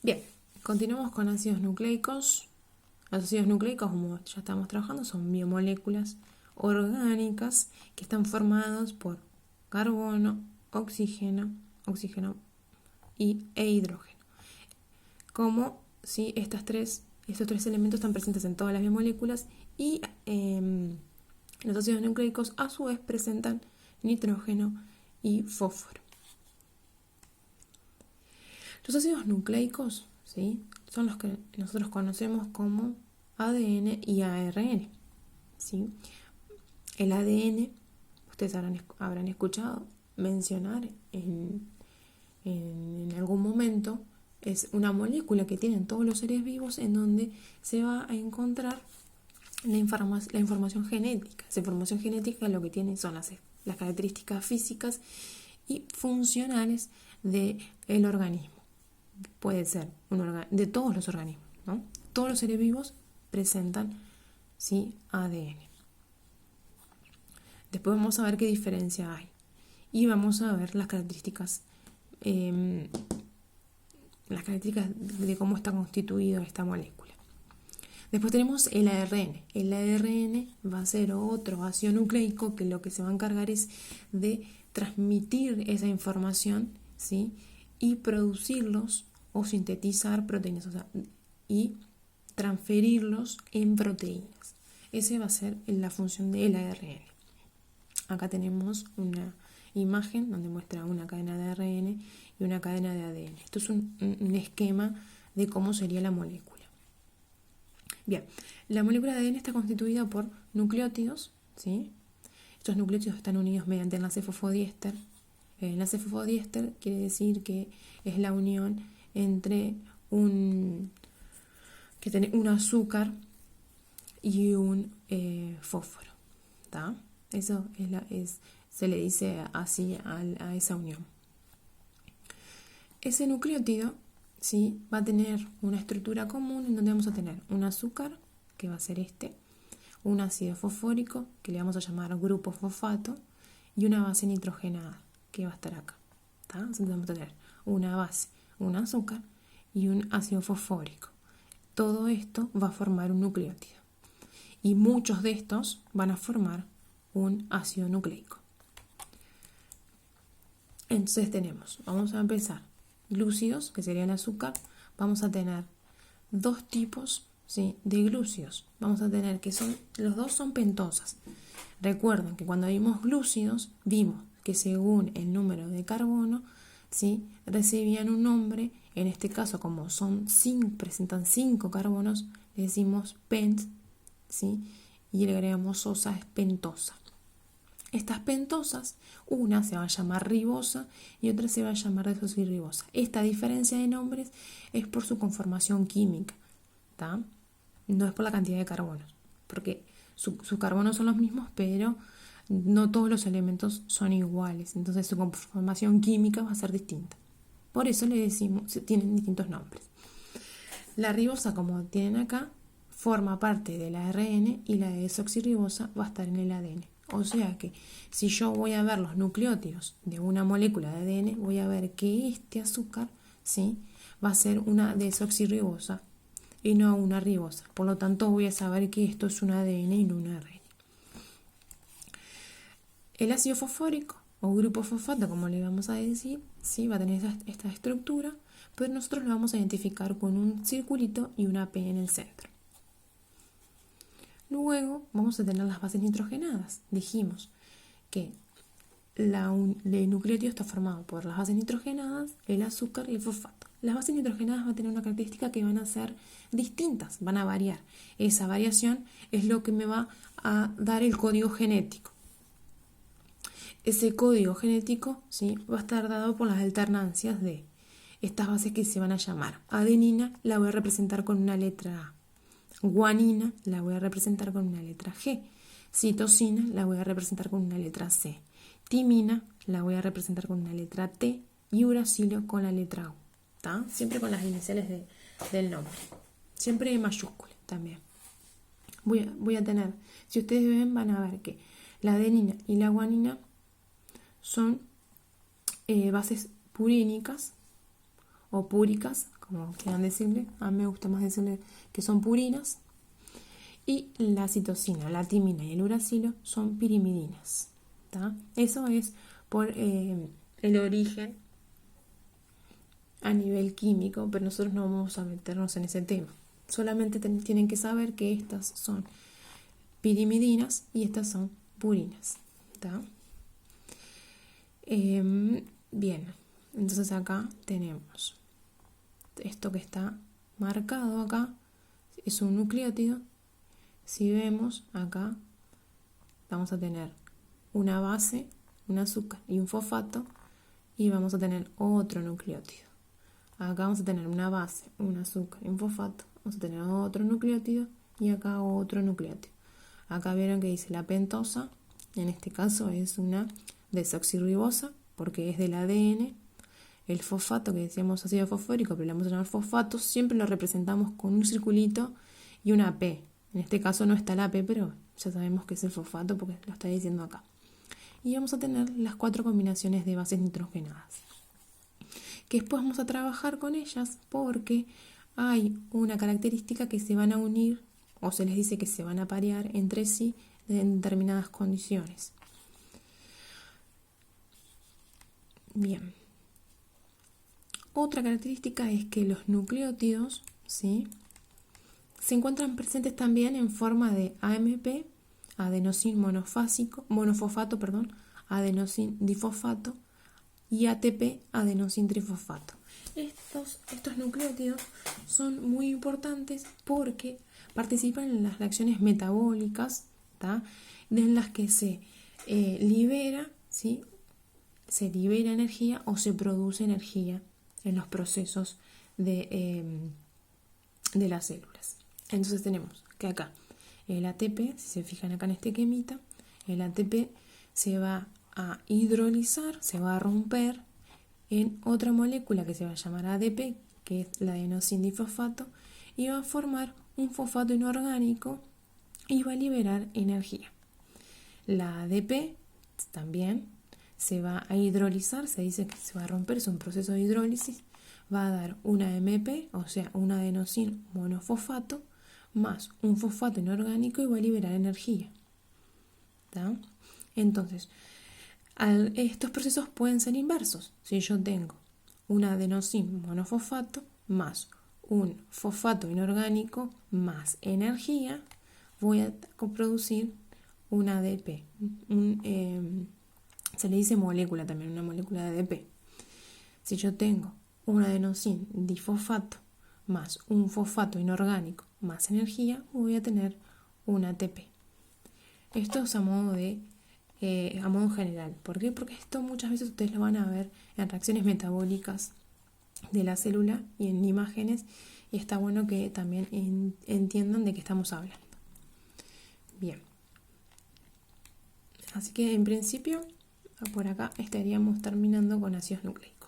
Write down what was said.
Bien, continuamos con ácidos nucleicos. Los ácidos nucleicos, como ya estamos trabajando, son biomoléculas orgánicas que están formados por carbono, oxígeno e hidrógeno. Como si estos tres elementos están presentes en todas las biomoléculas y los ácidos nucleicos a su vez presentan nitrógeno y fósforo. Los ácidos nucleicos, ¿sí?, son los que nosotros conocemos como ADN y ARN, ¿sí? El ADN, ustedes habrán escuchado mencionar en algún momento, es una molécula que tienen todos los seres vivos en donde se va a encontrar la información genética. Esa información genética lo que tiene son las características físicas y funcionales del organismo. Puede ser de todos los organismos, ¿no? Todos los seres vivos presentan, ¿sí?, ADN. Después vamos a ver qué diferencia hay y vamos a ver las características de cómo está constituida esta molécula. Después tenemos el ARN. El ARN va a ser otro ácido nucleico que lo que se va a encargar es de transmitir esa información, ¿sí?, y producirlos o sintetizar proteínas, y transferirlos en proteínas. Esa va a ser la función del ARN. Acá tenemos una imagen donde muestra una cadena de ARN y una cadena de ADN. Esto es un esquema de cómo sería la molécula. Bien, la molécula de ADN está constituida por nucleótidos, ¿sí? Estos nucleótidos están unidos mediante enlace fosfodiéster. El enlace fosfodiéster quiere decir que es la unión entre un azúcar y un fósforo, ¿tá? Eso se le dice así a esa unión. Ese nucleótido, ¿sí?, va a tener una estructura común en donde vamos a tener un azúcar, que va a ser un ácido fosfórico, que le vamos a llamar grupo fosfato, y una base nitrogenada, que va a estar acá, ¿tá? Entonces vamos a tener una base, un azúcar y un ácido fosfórico. Todo esto va a formar un nucleótido. Y muchos de estos van a formar un ácido nucleico. Entonces vamos a empezar, glúcidos, que sería el azúcar. Vamos a tener dos tipos, ¿sí?, de glúcidos. Vamos a tener los dos son pentosas. Recuerden que cuando vimos glúcidos, vimos que según el número de carbono, ¿sí?, recibían un nombre. En este caso, como presentan 5 carbonos, le decimos pent, ¿sí?, y le agregamos osa, es pentosa. Estas pentosas, una se va a llamar ribosa y otra se va a llamar desoxirribosa. Esta diferencia de nombres es por su conformación química, ¿tá? No es por la cantidad de carbonos, porque sus carbonos son los mismos, pero no todos los elementos son iguales, entonces su conformación química va a ser distinta. Por eso le decimos, tienen distintos nombres. La ribosa, como tienen acá, forma parte del ARN y la desoxirribosa va a estar en el ADN. O sea que si yo voy a ver los nucleótidos de una molécula de ADN, voy a ver que este azúcar, ¿sí?, va a ser una desoxirribosa y no una ribosa. Por lo tanto, voy a saber que esto es un ADN y no un ARN. El ácido fosfórico o grupo fosfato, como le vamos a decir, ¿sí?, va a tener esta estructura, pero nosotros lo vamos a identificar con un circulito y una P en el centro. Luego vamos a tener las bases nitrogenadas. Dijimos que el nucleótido está formado por las bases nitrogenadas, el azúcar y el fosfato. Las bases nitrogenadas van a tener una característica que van a ser distintas, van a variar. Esa variación es lo que me va a dar el código genético. Ese código genético, ¿sí?, va a estar dado por las alternancias de estas bases que se van a llamar adenina, la voy a representar con una letra A. Guanina la voy a representar con una letra G. Citosina la voy a representar con una letra C. Timina la voy a representar con una letra T. Y uracilo con la letra U. ¿Tá? Siempre con las iniciales del nombre. Siempre en mayúscula también. Voy a tener, si ustedes ven, van a ver que la adenina y la guanina son bases purínicas o púricas, como quieran decirle, a mí me gusta más decirle que son purinas, y la citosina, la timina y el uracilo son pirimidinas. ¿Tá? Eso es por el origen a nivel químico, pero nosotros no vamos a meternos en ese tema. Solamente tienen que saber que estas son pirimidinas y estas son purinas. ¿Tá? Bien, entonces acá tenemos esto que está marcado acá, es un nucleótido. Si vemos acá, vamos a tener una base, un azúcar y un fosfato, y vamos a tener otro nucleótido. Acá vamos a tener una base, un azúcar y un fosfato, vamos a tener otro nucleótido y acá otro nucleótido. Acá vieron que dice la pentosa, en este caso es una desoxirribosa porque es del ADN. El fosfato, que decíamos ácido fosfórico, pero le vamos a llamar fosfato, siempre lo representamos con un circulito y una P. En este caso no está la P, pero ya sabemos que es el fosfato porque lo está diciendo acá. Y vamos a tener las 4 combinaciones de bases nitrogenadas, que después vamos a trabajar con ellas porque hay una característica que se van a unir, o se les dice que se van a parear entre sí en determinadas condiciones. Bien. Otra característica es que los nucleótidos, ¿sí?, se encuentran presentes también en forma de AMP, adenosín monofosfato, adenosín difosfato, y ATP, adenosín trifosfato. Estos nucleótidos son muy importantes porque participan en las reacciones metabólicas, ¿tá?, en las que se libera, ¿sí?, se libera energía o se produce energía en los procesos de las células. Entonces tenemos que acá el ATP, si se fijan acá en este esquemita, el ATP se va a hidrolizar, se va a romper en otra molécula que se va a llamar ADP, que es la adenosín difosfato, y va a formar un fosfato inorgánico y va a liberar energía. La ADP también se va a hidrolizar, se dice que se va a romper, es un proceso de hidrólisis, va a dar una AMP, o sea, un adenosín monofosfato, más un fosfato inorgánico y va a liberar energía. ¿Tá? Entonces, estos procesos pueden ser inversos. Si yo tengo un adenosín monofosfato más un fosfato inorgánico más energía, voy a producir un ADP. Se le dice molécula también, una molécula de ADP. Si yo tengo un adenosín difosfato más un fosfato inorgánico más energía, voy a tener un ATP. Esto es a modo general. ¿Por qué? Porque esto muchas veces ustedes lo van a ver en reacciones metabólicas de la célula y en imágenes, y está bueno que también entiendan de qué estamos hablando. Bien. Así que en principio, por acá estaríamos terminando con ácidos nucleicos.